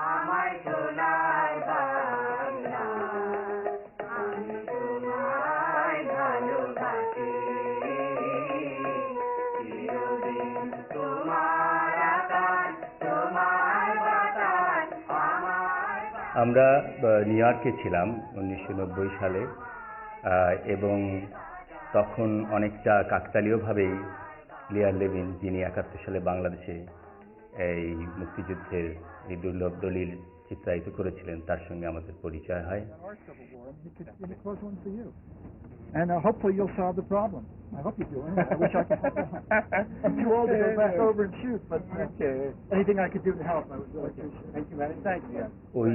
আমায় সোনার বাংলা, আমি তোমায় ভালোবাসি, চিরদিন তোমার আকাশ, তোমার বাতাস, আমার। আমরা নিউ ইয়র্কে ছিলাম 1990 সালে, এবং তখন অনেকটা কাকতালীয়ভাবেই লিয়ার লেভিন, যিনি 71 সালে বাংলাদেশে এই মুক্তিযুদ্ধের এই দুর্লভ দলিল চিত্রায়িত করেছিলেন, তার সঙ্গে আমাদের পরিচয় হয়। And hopefully you'll solve the problem. I hope you do. Anyway, I wish I could help. I'm too old to go back over and shoot, but anything I could do to help, I would really appreciate it. Thank you, man. Thank you. ওই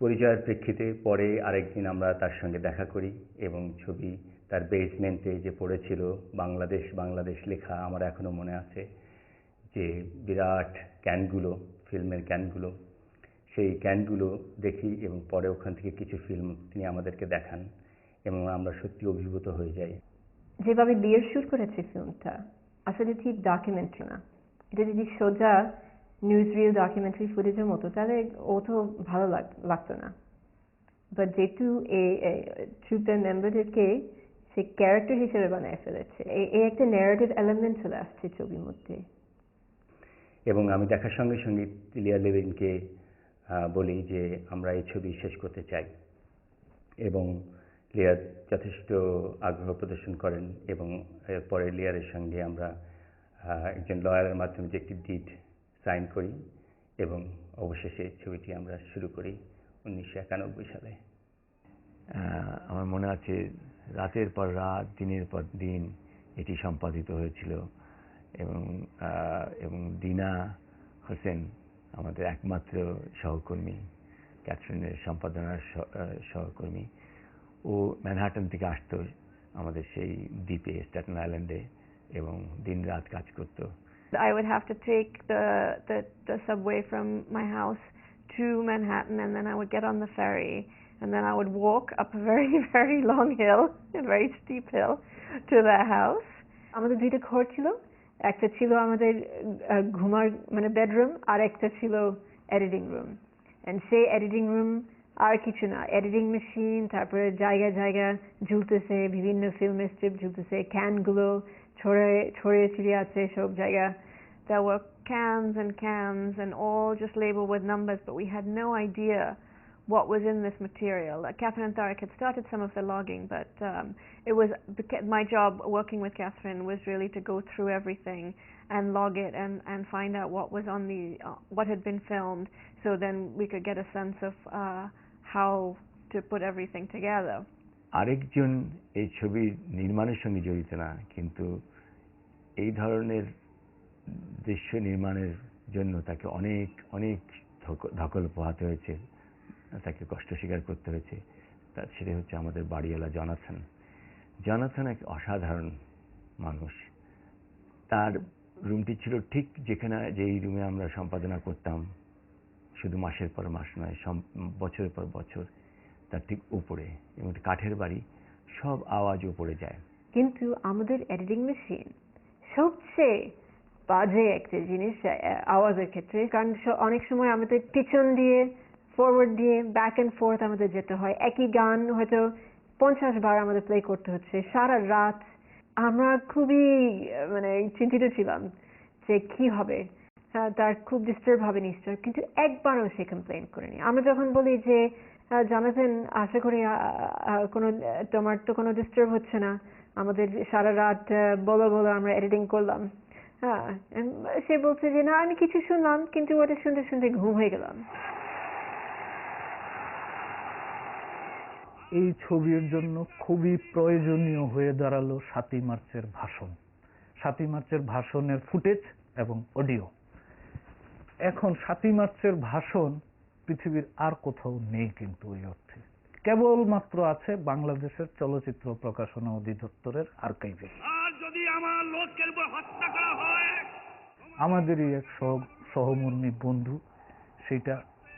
পরিচয়ের প্রেক্ষিতে পরে আরেকদিন আমরা তার সঙ্গে দেখা করি এবং ছবি তার বেসমেন্টে যে পড়েছিল বাংলাদেশ বাংলাদেশ লেখা, আমার এখনো মনে আছে যে বিরাট ক্যানগুলো, ফিল্মের ক্যানগুলো, সেই ক্যানগুলো দেখি এবং পরে ওখান থেকে কিছু ফিল্ম তিনি আমাদেরকে দেখান এবং আমরা সত্যি অভিভূত হয়ে যাই। যেভাবে বিয়ের শুট করেছে ফিল্মটা আসলে ঠিক ডকুমেন্টারি না, এটা যদি সোজা নিউজ রিল ডকুমেন্টারি ফুটেজের মতো তাহলে ও তো ভালো লাগতো না। বাট যেহেতু ট্রুপের মেম্বারদেরকে সে ক্যারেক্টার হিসেবে বানায় ফেলেছে, এই একটা ন্যারেটিভ এলিমেন্ট চলে আসছে ছবির মধ্যে। এবং আমি দেখার সঙ্গে সঙ্গে লিয়ার লেভিনকে বলি যে আমরা এই ছবি শেষ করতে চাই, এবং লিয়ার যথেষ্ট আগ্রহ প্রদর্শন করেন এবং পরে লিয়ারের সঙ্গে আমরা একজন লয়ারের মাধ্যমে যে একটি ডিড সাইন করি এবং অবশেষে ছবিটি আমরা শুরু করি 1991 সালে। আমার মনে আছে রাতের পর রাত, দিনের পর দিন এটি সম্পাদিত হয়েছিল এবং দিনা হোসেন আমাদের একমাত্র সহকর্মী, ক্যাথরিনের সম্পাদনার সহকর্মী, ও ম্যানহাটন থেকে আসতো আমাদের সেই দ্বীপে, স্ট্যাটেন আইল্যান্ডে, এবং দিন রাত কাজ করতো। I would have to take the subway from my house to Manhattan, and then I would get on the ferry, and then I would walk up a very, very long hill, a very steep hill, to their house. আমাদের দুইটা ঘর ছিল, একটা ছিল আমাদের ঘুমার মানে bedroom, আর একটা ছিল এডিটিং রুম। এন্ড সেই এডিটিং রুম আর কিছু না, এডিটিং মেশিন, তারপরে জায়গায় জায়গায় ঝুলতেছে বিভিন্ন ফিল্মের স্ট্রিপ ঝুলতেছে, ক্যানগুলো ছড়িয়ে ছিড়িয়ে আছে সব জায়গা। There were cans and all just labeled with numbers, but we had no idea what was in this material. Catherine and Tariq had started some of the logging, but it was my job working with Catherine was really to go through everything and log it and find out what was on the what had been filmed, so then we could get a sense of how to put everything together. আরেকজন এই ছবির নির্মাণের সঙ্গে জড়িত না, কিন্তু এই ধরনের দৃশ্য নির্মাণের জন্য তাকে অনেক অনেক ধকল পোহাতে হয়েছে, তাকে কষ্ট স্বীকার করতে হয়েছে। সেটা হচ্ছে আমাদের বাড়িওয়ালা জনাথন এক অসাধারণ মানুষ। তার রুমটি ছিল ঠিক যেই রুমে আমরা সম্পাদনা করতাম, শুধু মাসের পর মাস নয়, বছরের পর বছর, তার ঠিক উপরে, এবং কাঠের বাড়ি, সব আওয়াজ উপরে যায়। কিন্তু আমাদের এডিটিং মেশিন সবচেয়ে বাজে একটা জিনিস আওয়াজের ক্ষেত্রে, কারণ অনেক সময় আমাদের পিছন দিয়ে ফরওয়ার্ড দিয়ে ব্যাক অ্যান্ড ফোর্থ আমাদের যেতে হয়, একই গান হয়তো 50 বার আমাদের প্লে করতে হচ্ছে সারা রাত। আমরা খুবই মানে চিন্তিত ছিলাম যে কি হবে, তার খুব ডিস্টার্ব হবে নিশ্চয়, কিন্তু একবারও সে কমপ্লেন করেনি। আমরা যখন বলি যে জনাথন আশা করি তোমার তো কোনো ডিস্টার্ব হচ্ছে না, আমাদের সারা রাত বলো আমরা এডিটিং করলাম, হ্যাঁ, সে বলছে যে না আমি কিছু শুনলাম, কিন্তু ওটা শুনতে শুনতে ঘুম হয়ে গেলাম। এই ছবির জন্য খুবই প্রয়োজনীয় হয়ে দাঁড়ালো 7ই মার্চের ভাষণ, 7ই মার্চের ভাষণের ফুটেজ এবং অডিও। এখন 7ই মার্চের ভাষণ পৃথিবীর আর কোথাও নেই, কিন্তু ওই অর্থে কেবলমাত্র আছে বাংলাদেশের চলচ্চিত্র প্রকাশনা অধিদপ্তরের আর্কাইভে। আমাদেরই এক সহমর্মী বন্ধু সেটা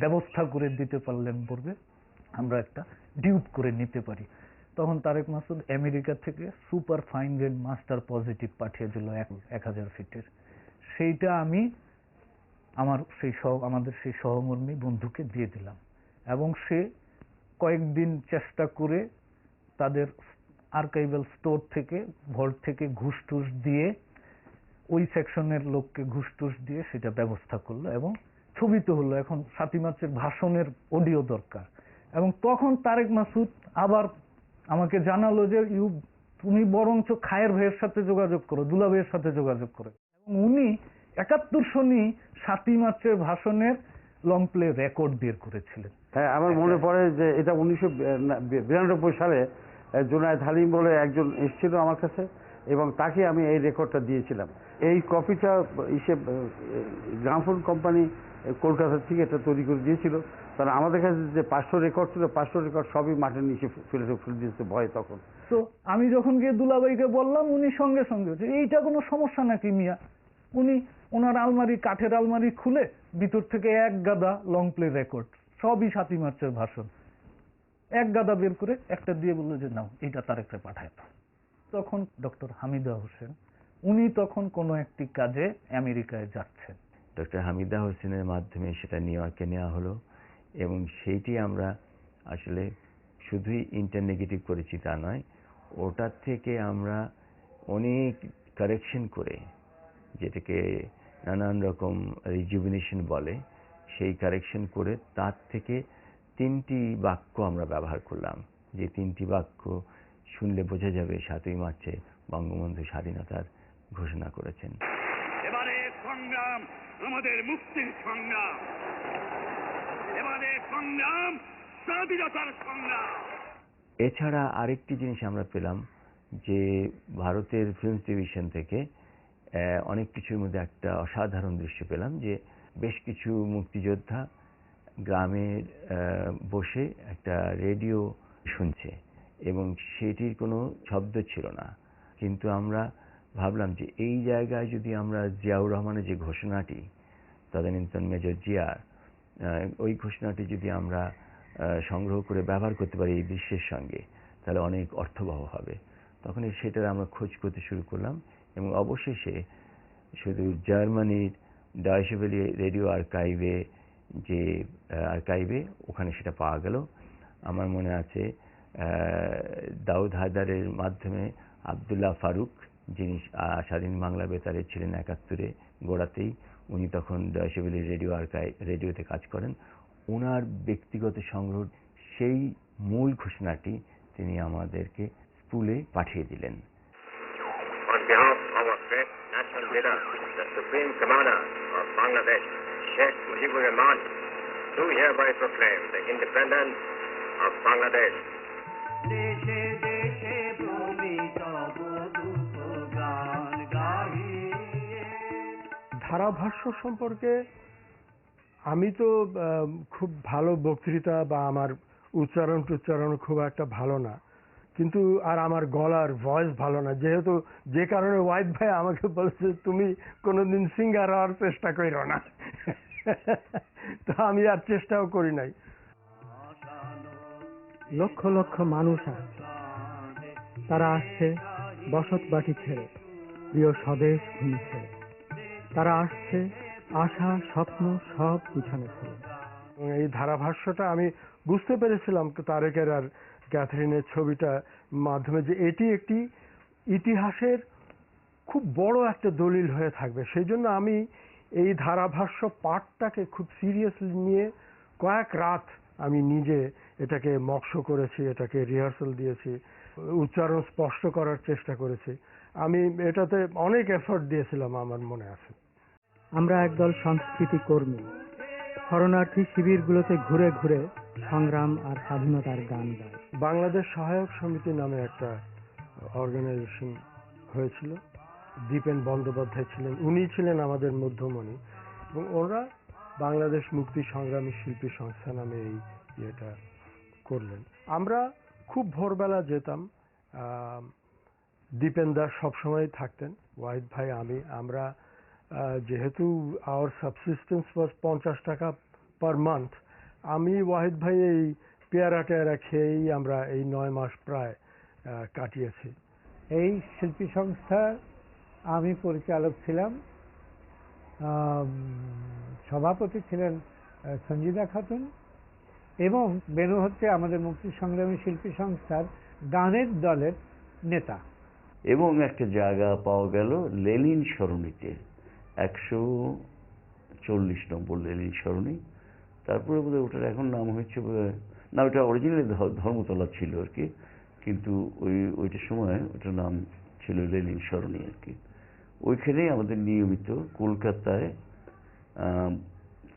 ব্যবস্থা করে দিতে পারলেন বলবে আমরা একটা ডিউপ করে নিতে পারি। তখন তারেক মাসুদ আমেরিকা থেকে super fine grade master positive পাঠিয়ে দিল 1000 ফিটের। সেইটা আমি আমাদের সেই সহকর্মী বন্ধুকে দিয়ে দিলাম, এবং সে কয়েকদিন চেষ্টা করে তাদের আর্কাইভাল স্টোর থেকে, ভল্ট থেকে ঘুষ টুস দিয়ে, ওই সেকশনের লোককে ঘুষ টুস দিয়ে সেটা ব্যবস্থা করলো, এবং ছবি তো হলো। এখন 7ই মার্চের ভাষণের অডিও দরকার, এবং তখন তারেক মাসুদ আবার আমাকে জানালো যে তুমি বরঞ্চ খায়ের ভাইয়ের সাথে যোগাযোগ করো, দুলা ভাইয়ের সাথে যোগাযোগ করো। এবং উনি 71 সনই 7ই মার্চের ভাষণের লং প্লে রেকর্ড বের করেছিলেন। হ্যাঁ, আমার মনে পড়ে যে এটা 1992 সালে জুনায়েদ হালিম বলে একজন এসেছিল আমার কাছে, এবং তাকে আমি এই রেকর্ডটা দিয়েছিলাম। এই কপিটা গ্রামফোন কোম্পানি কলকাতা থেকে এটা তৈরি করে দিয়েছিল। কারণ আমাদের কাছে যে 500 রেকর্ড ছিল, 500 রেকর্ড সবই মাঠের নিচে ফেলে দিয়েছে ভয় তখন। তো আমি যখন গিয়ে দুলাভাইকে বললাম, উনি সঙ্গে সঙ্গে এইটা কোনো সমস্যা নাকি মিয়া, উনি ওনার আলমারি, কাঠের আলমারি খুলে ভিতর থেকে এক গাদা লং প্লে রেকর্ড, সবই 7ই মার্চের ভাষণ, এক গাদা বের করে একটা দিয়ে বললো যে নাও, এইটা তারেকরে পাঠায় দাও। তখন ডক্টর হামিদা হোসেন, উনি তখন কোনো একটি কাজে আমেরিকায় যাচ্ছেন। ডক্টর হামিদা হোসেনের মাধ্যমে সেটা নিউ ইয়র্কে নেওয়া হলো, এবং সেইটি আমরা আসলে শুধুই ইন্টারনেগেটিভ করেছি তা নয়, ওটার থেকে আমরা অনেক কারেকশন করে, যেটাকে নানান রকম রিজুভিনেশন বলে, সেই কারেকশন করে তার থেকে 3টি বাক্য আমরা ব্যবহার করলাম, যে 3টি বাক্য শুনলে বোঝা যাবে 7ই মার্চে বঙ্গবন্ধু স্বাধীনতার ঘোষণা করেছেন। এবারে সংগ্রাম আমাদের মুক্তির সংগ্রাম, এবারে সংগ্রাম স্বাধীনতার সংগ্রাম। এছাড়া আরেকটি জিনিস আমরা পেলাম যে ভারতের ফিল্ম ডিভিশন থেকে অনেক কিছুর মধ্যে একটা অসাধারণ দৃশ্য পেলাম, যে বেশ কিছু মুক্তিযোদ্ধা গ্রামে বসে একটা রেডিও শুনছে, এবং সেটির কোনো শব্দ ছিল না। কিন্তু আমরা ভাবলাম যে এই জায়গায় যদি আমরা জিয়াউর রহমানের যে ঘোষণাটি, তদানীন্তন মেজর জিয়ার, ওই ঘোষণাটি যদি আমরা সংগ্রহ করে ব্যবহার করতে পারি এই দৃশ্যের সঙ্গে, তাহলে অনেক অর্থবহ হবে। তখন সেটার আমরা খোঁজ করতে শুরু করলাম, এবং অবশেষে শুধু জার্মানির ডয়েচে ভেলে রেডিও আর্কাইভে ওখানে সেটা পাওয়া গেল। আমার মনে আছে দাউদ হায়দারের মাধ্যমে আবদুল্লাহ ফারুক, যিনি স্বাধীন বাংলা বেতারে ছিলেন 71-এ গোড়াতেই, উনি তখন ডয়েচে ভেলে রেডিওতে কাজ করেন, ওনার ব্যক্তিগত সংগ্রহ সেই মূল ঘোষণাটি তিনি আমাদেরকে স্কুলে পাঠিয়ে দিলেন। On behalf of our great national leader, the Supreme Commander of Bangladesh, Sheikh Mujibur Rahman, do hereby proclaim the independence of Bangladesh. দেশে দেশে ভূমিত দুঃখ গান গাহিয়ে। ধারাভাষ্য সম্পর্কে আমি তো খুব ভালো বক্তৃতা বা আমার উচ্চারণ খুব একটা ভালো না, কিন্তু আর আমার গলার ভয়েস ভালো না, যেহেতু যে কারণে ওয়াহিদ ভাই আমাকে বলছে তুমি কোনোদিন সিঙ্গার হওয়ার চেষ্টা করো না, তো আমি আর চেষ্টাও করি নাই। লক্ষ লক্ষ মানুষ আসছে, তারা আসছে বসত বাটি ছেড়ে, প্রিয় স্বদেশ ভূমি ছেড়ে, তারা আসছে আশা স্বপ্ন সব পিছনে ফেলে। এই ধারাভাষ্যটা আমি বুঝতে পেরেছিলাম তারেকের আর ক্যাথরিনের ছবিটা মাধ্যমে, যে এটি একটি ইতিহাসের খুব বড় একটা দলিল হয়ে থাকবে। সেই জন্য আমি এই ধারাভাষ্য পাঠটাকে খুব সিরিয়াসলি নিয়ে কয়েক রাত আমি নিজে এটাকে মক্স করেছি, এটাকে রিহার্সাল দিয়েছি, উচ্চারণ স্পষ্ট করার চেষ্টা করেছি। আমি এটাতে অনেক এফোর্ট দিয়েছিলাম, আমার মনে আছে। আমরা একদল সংস্কৃতি কর্মী শরণার্থী শিবিরগুলোতে ঘুরে ঘুরে সংগ্রাম আর স্বাধীনতার গান গায়। বাংলাদেশ সহায়ক সমিতি নামে একটা অর্গানাইজেশন হয়েছিল, দীপেন বন্দ্যোপাধ্যায় ছিলেন, উনি ছিলেন আমাদের মধ্যমণি, এবং ওরা বাংলাদেশ মুক্তি সংগ্রামী শিল্পী সংস্থা নামে এই ইয়েটা করলেন। আমরা খুব ভোরবেলা যেতাম, দীপেন দাস সবসময় থাকতেন, ওয়াহিদ ভাই, আমরা যেহেতু আওয়ার সাবসিস্টেন্স ওয়াজ 50 টাকা পার মান্থ, আমি ওয়াহিদ ভাই এই পেয়ারা টেয়ারা খেয়েই আমরা এই 9 মাস প্রায় কাটিয়েছি। এই শিল্পী সংস্থার আমি পরিচালক ছিলাম সভাপতি ছিলেন সঞ্জিদা খাতুন, এবং বেনু হচ্ছে আমাদের মুক্তি সংগ্রামী শিল্পী সংস্থার গানের দলের নেতা। এবং একটা জায়গা পাওয়া গেল লেনিন সরণিতে, 140 নম্বর লেনিন সরণি। তারপরে বোধহয় ওটার এখন নাম হয়েছে না, ওটা অরিজিনালি ধর্মতলা ছিল আর কি, কিন্তু ওইটার সময় ওটার নাম ছিল লেনিন সরণি আর কি। ওইখানেই আমাদের নিয়মিত কলকাতায়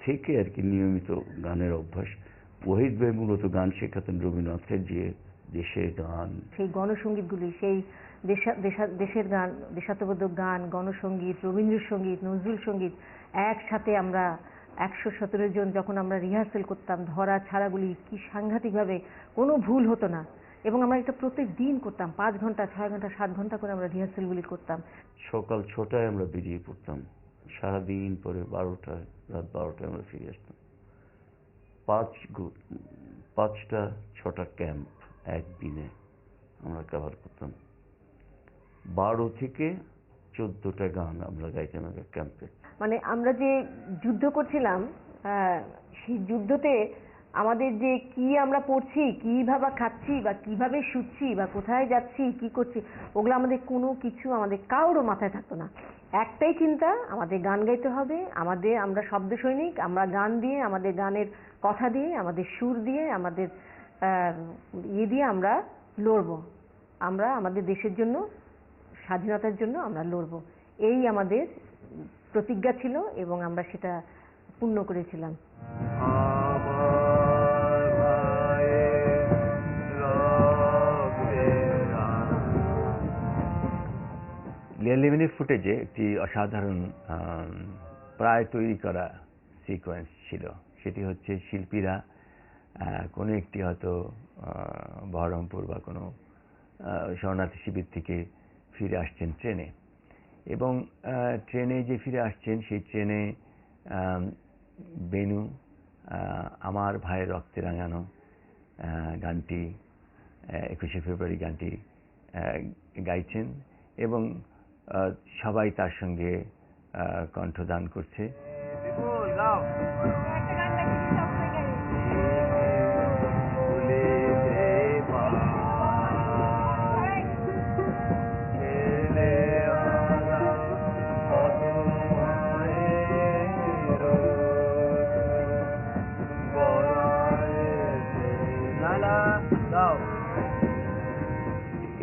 থেকে আর কি নিয়মিত গানের অভ্যাস। ওহিদ ভাই মূলত গান শেখাতেন রবীন্দ্রনাথের, যে দেশের গান, সেই গণসঙ্গীতগুলি, সেই দেশের গান, দেশাত্মবোধক গান, গণসঙ্গীত, রবীন্দ্রসঙ্গীত, নজরুল সঙ্গীত একসাথে আমরা 117 জন যখন আমরা রিহার্সেল করতাম, ধরা ছাড়াগুলি কি সাংঘাতিকভাবে, কোনো ভুল হতো না। এবং আমরা এটা প্রত্যেক দিন করতাম, 5 ঘন্টা 6 ঘন্টা 7 ঘন্টা করে আমরা রিহার্সেলগুলি করতাম। সকাল 6টায় আমরা বেরিয়ে পড়তাম, সারাদিন পরে 12টায়, রাত 12টায় আমরা ফিরে আসতাম। 5টা 6টা ক্যাম্প একদিনে আমরা কভার করতাম। 12 থেকে 14টা গান আমরা গাইতাম এক ক্যাম্পে। মানে আমরা যে যুদ্ধ করছিলাম, সেই যুদ্ধতে আমাদের যে কি আমরা পড়ছি, কিভাবে খাচ্ছি, বা কিভাবে শুচ্ছি, বা কোথায় যাচ্ছি, কি করছি, ওগুলো আমাদের কোনো কিছু আমাদের কারোর মাথায় থাকতো না। একটাই চিন্তা, আমাদের গান গাইতে হবে, আমরা শব্দ সৈনিক, আমরা গান দিয়ে, আমাদের গানের কথা দিয়ে, আমাদের সুর দিয়ে, আমাদের দিয়ে আমরা লড়বো, আমরা আমাদের দেশের জন্য, স্বাধীনতার জন্য আমরা লড়বো। এই আমাদের প্রতিজ্ঞা ছিল এবং আমরা সেটা পূর্ণ করেছিলাম। লিয়ার লেভিনের ফুটেজে একটি অসাধারণ প্রায় তৈরি করা সিকোয়েন্স ছিল। সেটি হচ্ছে শিল্পীরা কোনো একটি হয়তো বহরমপুর বা কোনো শরণার্থী শিবির থেকে ফিরে আসছেন ট্রেনে, এবং ট্রেনে যে ফিরে আসছেন সেই ট্রেনে বেনু আমার ভাইয়ের রক্তে রাঙানো গানটি, 21শে ফেব্রুয়ারি গানটি গাইছেন, এবং সবাই তার সঙ্গে কণ্ঠদান করছে।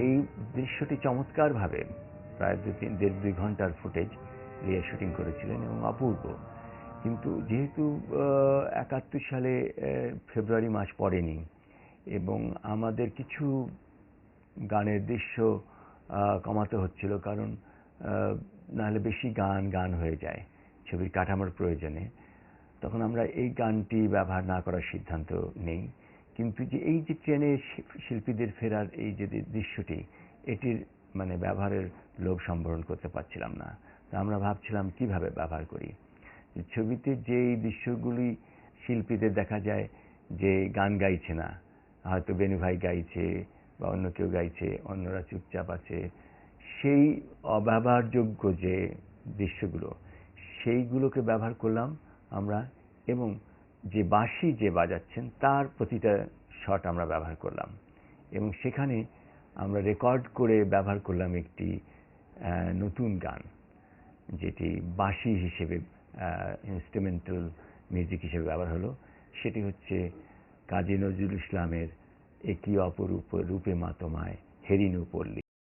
এই দৃশ্যটি চমৎকারভাবে প্রায় 1.5-2 ঘন্টার ফুটেজ লিয়া শুটিং করেছিলেন এবং অপূর্ব। কিন্তু যেহেতু 71 সালে ফেব্রুয়ারি মাস পড়েনি এবং আমাদের কিছু গানের দৃশ্য কমাতে হচ্ছিল, কারণ নাহলে বেশি গান হয়ে যায় ছবির কাঠামোর প্রয়োজনে, তখন আমরা এই গানটি ব্যবহার না করার সিদ্ধান্ত নেই। কিন্তু এই যে ট্রেনে শিল্পীদের ফেরার এই যে দৃশ্যটি, এটির মানে ব্যবহারের লোভ সম্বরণ করতে পারছিলাম না। তা আমরা ভাবছিলাম কিভাবে ব্যবহার করি। ছবিতে যেই দৃশ্যগুলি শিল্পীদের দেখা যায় যে গান গাইছে না, হয়তো বেনু ভাই গাইছে বা অন্য কেউ গাইছে, অন্যরা চুপচাপ আছে, সেই অব্যবহারযোগ্য যে দৃশ্যগুলো, সেইগুলোকে ব্যবহার করলাম আমরা, এবং যে বাঁশি যে বাজাচ্ছেন তার প্রতিটা শট আমরা ব্যবহার করলাম, এবং সেখানে আমরা রেকর্ড করে ব্যবহার করলাম একটি নতুন গান, যেটি বাঁশি হিসেবে ইনস্ট্রুমেন্টাল মিউজিক হিসেবে ব্যবহার হলো। সেটি হচ্ছে কাজী নজরুল ইসলামের একই অপরূপ রূপে মা তোমায় হেরিনু পল্লী।